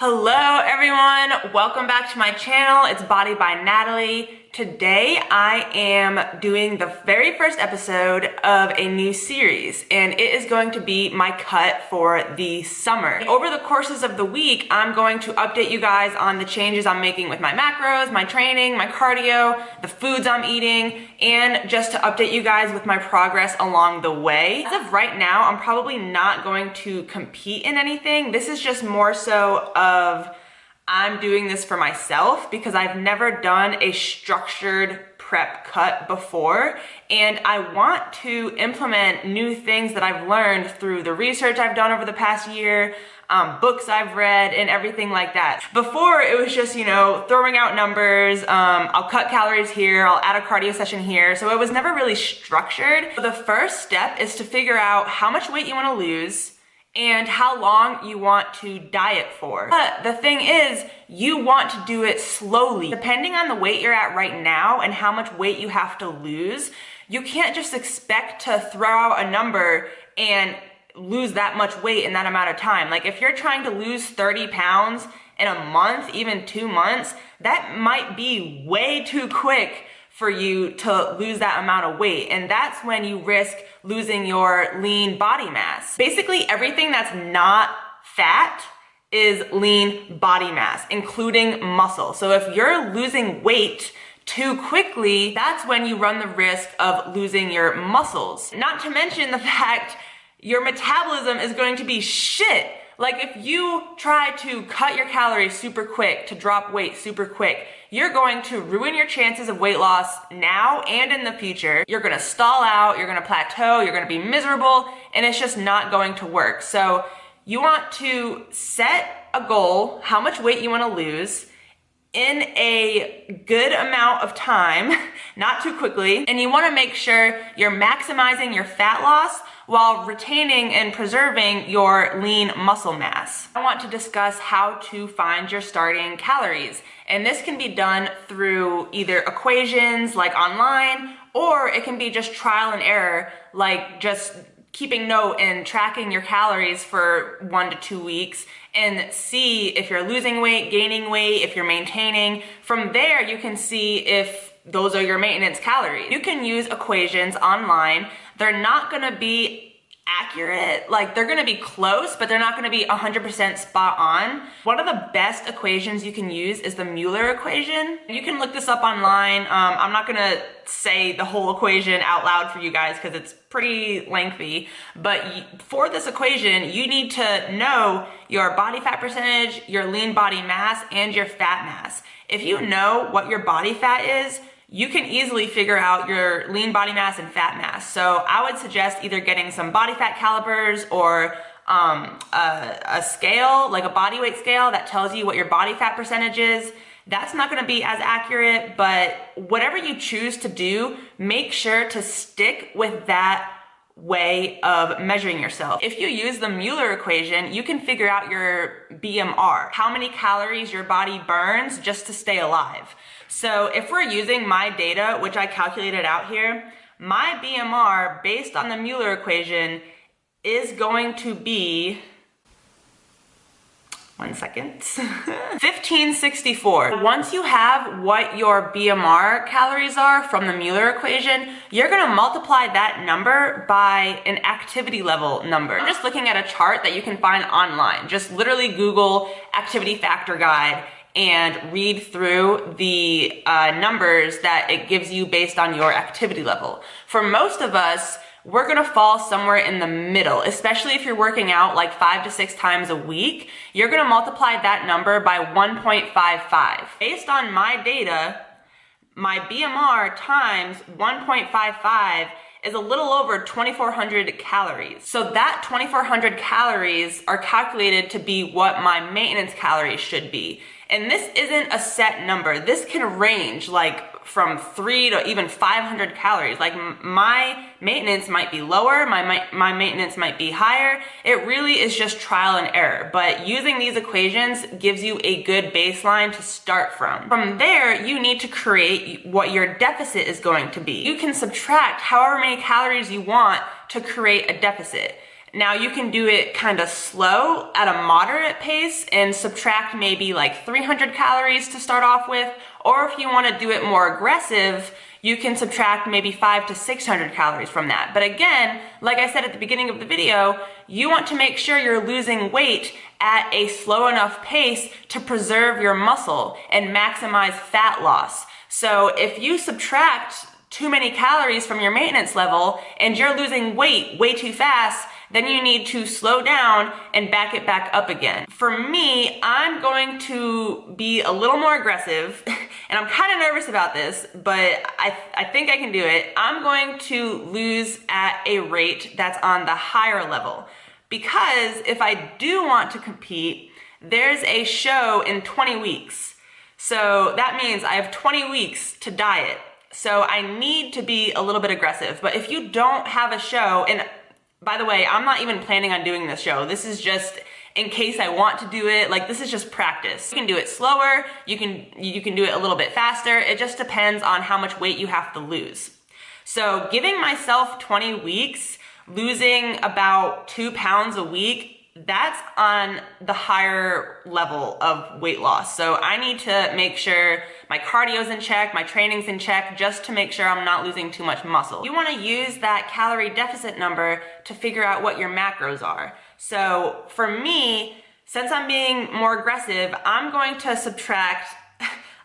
Hello everyone, welcome back to my channel. It's Body by Natalie. Today I am doing the very first episode of a new series, and it is going to be my cut for the summer. Over the courses of the week, I'm going to update you guys on the changes I'm making with my macros, my training, my cardio, the foods I'm eating, and just to update you guys with my progress along the way. As of right now, I'm probably not going to compete in anything. This is just more so of I'm doing this for myself because I've never done a structured prep cut before, and I want to implement new things that I've learned through the research I've done over the past year, books I've read, and everything like that. Before, it was just, throwing out numbers, I'll cut calories here, I'll add a cardio session here, so it was never really structured. The first step is to figure out how much weight you want to lose and how long you want to diet for. But the thing is, you want to do it slowly. Depending on the weight you're at right now and how much weight you have to lose, you can't just expect to throw out a number and lose that much weight in that amount of time. Like if you're trying to lose 30 pounds in a month, even 2 months, that might be way too quick for you to lose that amount of weight. And that's when you risk losing your lean body mass. Basically, everything that's not fat is lean body mass, including muscle. So if you're losing weight too quickly, that's when you run the risk of losing your muscles. Not to mention the fact your metabolism is going to be shit. Like if you try to cut your calories super quick to drop weight super quick, you're going to ruin your chances of weight loss now and in the future. You're gonna stall out, you're gonna plateau, you're gonna be miserable, and it's just not going to work. So you want to set a goal, how much weight you wanna lose, in a good amount of time, not too quickly, and you wanna make sure you're maximizing your fat loss while retaining and preserving your lean muscle mass. I want to discuss how to find your starting calories, and this can be done through either equations like online, or it can be just trial and error, like just keeping note and tracking your calories for 1 to 2 weeks and see if you're losing weight, gaining weight, if you're maintaining. From there, you can see if those are your maintenance calories. You can use equations online. They're not gonna be accurate, like they're gonna be close, but they're not gonna be 100% spot on. One of the best equations you can use is the Mueller equation. You can look this up online. I'm not gonna say the whole equation out loud for you guys because it's pretty lengthy, but for this equation, you need to know your body fat percentage, your lean body mass, and your fat mass. If you know what your body fat is, you can easily figure out your lean body mass and fat mass. So I would suggest either getting some body fat calipers or a scale, like a body weight scale that tells you what your body fat percentage is. That's not gonna be as accurate, but whatever you choose to do, make sure to stick with that way of measuring yourself. If you use the Mueller equation, you can figure out your BMR, how many calories your body burns just to stay alive. So if we're using my data, which I calculated out here, my BMR based on the Mueller equation is going to be, 1 second, 1564. Once you have what your BMR calories are from the Mueller equation, you're gonna multiply that number by an activity level number. I'm just looking at a chart that you can find online. Just literally Google activity factor guide and read through the numbers that it gives you based on your activity level. For most of us, we're gonna fall somewhere in the middle, especially if you're working out like 5 to 6 times a week. You're gonna multiply that number by 1.55. Based on my data, my BMR times 1.55 is a little over 2,400 calories. So that 2,400 calories are calculated to be what my maintenance calories should be. And this isn't a set number. This can range like from 3 to even 500 calories. Like my maintenance might be lower, my maintenance might be higher. It really is just trial and error. But using these equations gives you a good baseline to start from. From there, you need to create what your deficit is going to be. You can subtract however many calories you want to create a deficit. Now you can do it kind of slow at a moderate pace and subtract maybe like 300 calories to start off with, or if you want to do it more aggressive, you can subtract maybe 500 to 600 calories from that. But again, like I said at the beginning of the video, you want to make sure you're losing weight at a slow enough pace to preserve your muscle and maximize fat loss. So if you subtract too many calories from your maintenance level and you're losing weight way too fast, then you need to slow down and back it back up again. For me, I'm going to be a little more aggressive, and I'm kind of nervous about this, but I think I can do it. I'm going to lose at a rate that's on the higher level, because if I do want to compete, there's a show in 20 weeks. So that means I have 20 weeks to diet. So I need to be a little bit aggressive. But if you don't have a show, and by the way, I'm not even planning on doing this show. This is just in case I want to do it. Like, this is just practice. You can do it slower. You can do it a little bit faster. It just depends on how much weight you have to lose. So giving myself 20 weeks, losing about 2 pounds a week, that's on the higher level of weight loss. So I need to make sure my cardio's in check, my training's in check, just to make sure I'm not losing too much muscle. You want to use that calorie deficit number to figure out what your macros are. So for me, since I'm being more aggressive, I'm going to subtract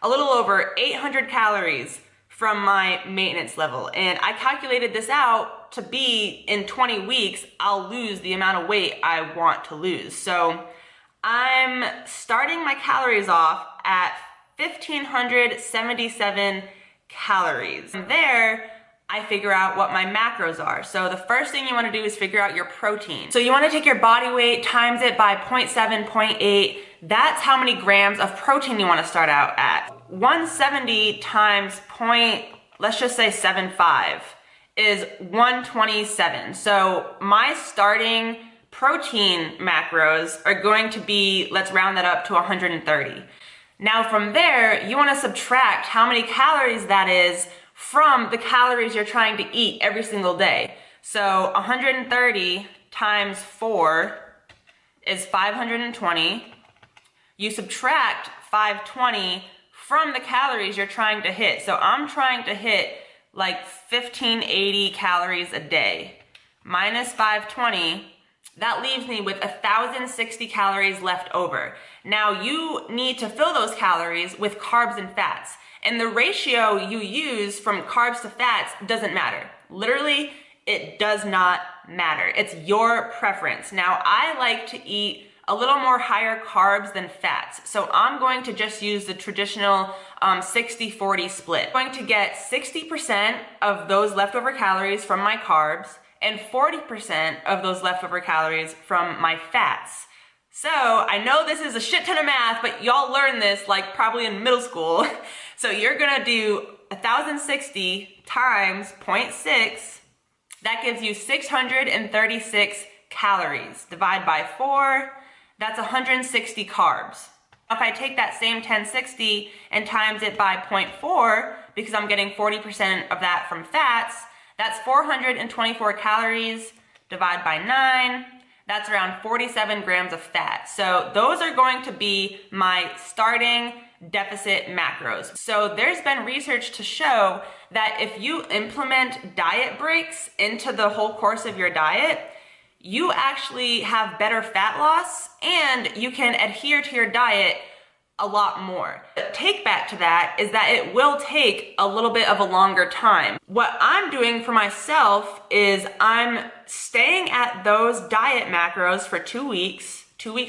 a little over 800 calories from my maintenance level. And I calculated this out to be in 20 weeks, I'll lose the amount of weight I want to lose. So I'm starting my calories off at 1,577 calories. From there, I figure out what my macros are. So the first thing you want to do is figure out your protein. So you want to take your body weight, times it by 0.7, 0.8. That's how many grams of protein you want to start out at. 170 times let's just say 7.5 is 127. So my starting protein macros are going to be, let's round that up to 130. Now from there, you want to subtract how many calories that is from the calories you're trying to eat every single day. So 130 times 4 is 520. You subtract 520 from the calories you're trying to hit. So I'm trying to hit like 1,580 calories a day. Minus 520, that leaves me with 1,060 calories left over. Now you need to fill those calories with carbs and fats. And the ratio you use from carbs to fats doesn't matter. Literally, it does not matter. It's your preference. Now, I like to eat a little more higher carbs than fats. So I'm going to just use the traditional 60-40 split. I'm going to get 60% of those leftover calories from my carbs and 40% of those leftover calories from my fats. So I know this is a shit ton of math, but y'all learned this like probably in middle school. So you're gonna do 1,060 times 0.6. That gives you 636 calories. Divide by 4, that's 160 carbs. If I take that same 1,060 and times it by 0.4, because I'm getting 40% of that from fats, that's 424 calories. Divide by 9, that's around 47 grams of fat. So those are going to be my starting deficit macros. So there's been research to show that if you implement diet breaks into the whole course of your diet, you actually have better fat loss and you can adhere to your diet a lot more. The take back to that is that it will take a little bit of a longer time. What I'm doing for myself is I'm staying at those diet macros for 2 weeks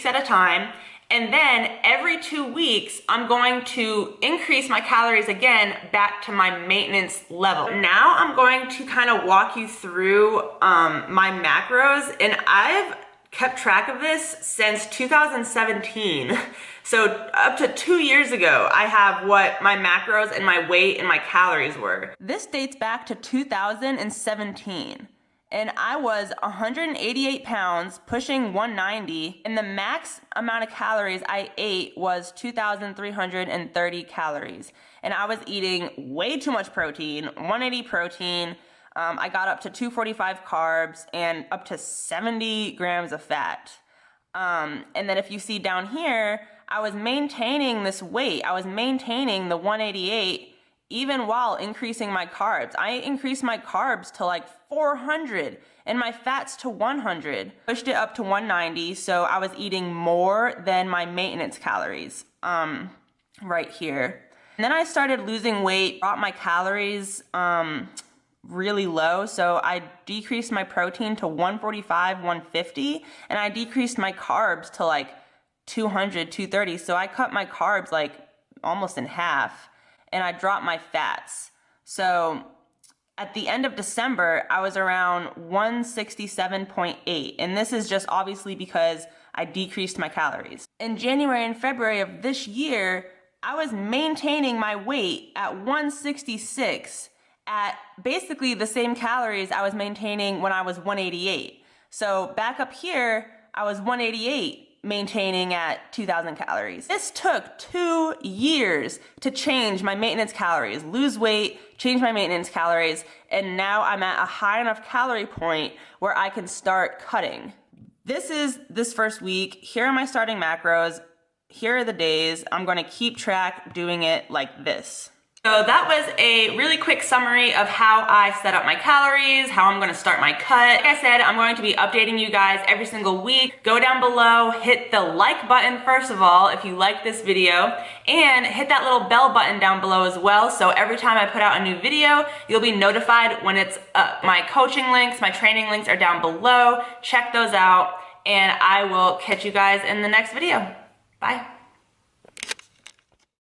at a time, and then every 2 weeks, I'm going to increase my calories again back to my maintenance level. Now I'm going to kind of walk you through my macros, and I've kept track of this since 2017. So up to 2 years ago, I have what my macros and my weight and my calories were. This dates back to 2017. And I was 188 pounds, pushing 190, and the max amount of calories I ate was 2,330 calories. And I was eating way too much protein, 180 protein, I got up to 245 carbs and up to 70 grams of fat. And then if you see down here, I was maintaining this weight. I was maintaining the 188 even while increasing my carbs. I increased my carbs to like 400 and my fats to 100. Pushed it up to 190, so I was eating more than my maintenance calories, right here. And then I started losing weight, brought my calories really low, so I decreased my protein to 145, 150, and I decreased my carbs to like 200, 230, so I cut my carbs like almost in half, and I dropped my fats. So at the end of December, I was around 167.8, and this is just obviously because I decreased my calories. In January and February of this year, I was maintaining my weight at 166 at basically the same calories I was maintaining when I was 188. So back up here, I was 188 maintaining at 2,000 calories. This took 2 years to change my maintenance calories, lose weight, change my maintenance calories, and now I'm at a high enough calorie point where I can start cutting. This is this first week. Here are my starting macros. Here are the days. I'm going to keep track doing it like this. So that was a really quick summary of how I set up my calories, how I'm going to start my cut. Like I said, I'm going to be updating you guys every single week. Go down below, hit the like button first of all if you like this video, and hit that little bell button down below as well, so every time I put out a new video, you'll be notified when it's up. My coaching links, my training links are down below. Check those out, and I will catch you guys in the next video. Bye.